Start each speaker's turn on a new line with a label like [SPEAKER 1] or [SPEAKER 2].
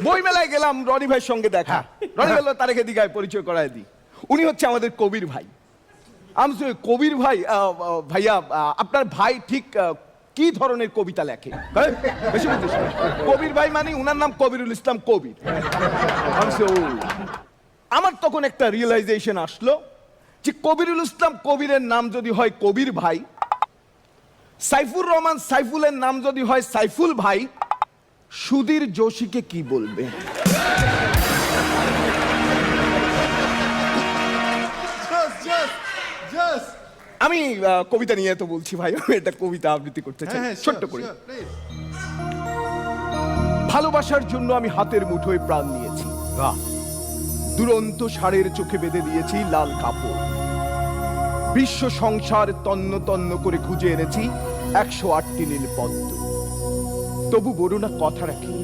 [SPEAKER 1] বই মেলায় গেলাম, রনি ভাইয়ের সঙ্গে দেখা। রনি বলল তারেক দিঘায় পরিচয় করায় দিই। উনি হচ্ছে আমাদের কবির ভাই। আমি বলছি, কবির ভাই? ভাইয়া আপনার ভাই ঠিক কি ধরনের কবিতা লেখে? বেশি বুঝিস না। কবির ভাই মানে উনার নাম কবিরুল ইসলাম কবির। আমি বলছি, ও। আমার তখন একটা রিয়েলাইজেশন আসলো যে কবিরুল ইসলাম কবিরের নাম যদি হয় কবির ভাই, সাইফুর রহমান সাইফুলের নাম যদি হয় সাইফুল ভাই, সুধীর যোশীকে কি বলবে? আমি কবিতা নিয়ে তো বলছি ভাই, আমি একটা কবিতা আবৃত্তি করতে চাই ছোট্ট করে। ভালোবাসার জন্য আমি হাতের মুঠোয় প্রাণ নিয়েছি, দুরন্ত ষাঁড়ের চোখে বেঁধে দিয়েছি লাল কাপড়। বিশ্ব সংসার তন্ন তন্ন করে খুঁজে এনেছি 108টি নীল পদ্ম। তবু বড় না কথা রাখি,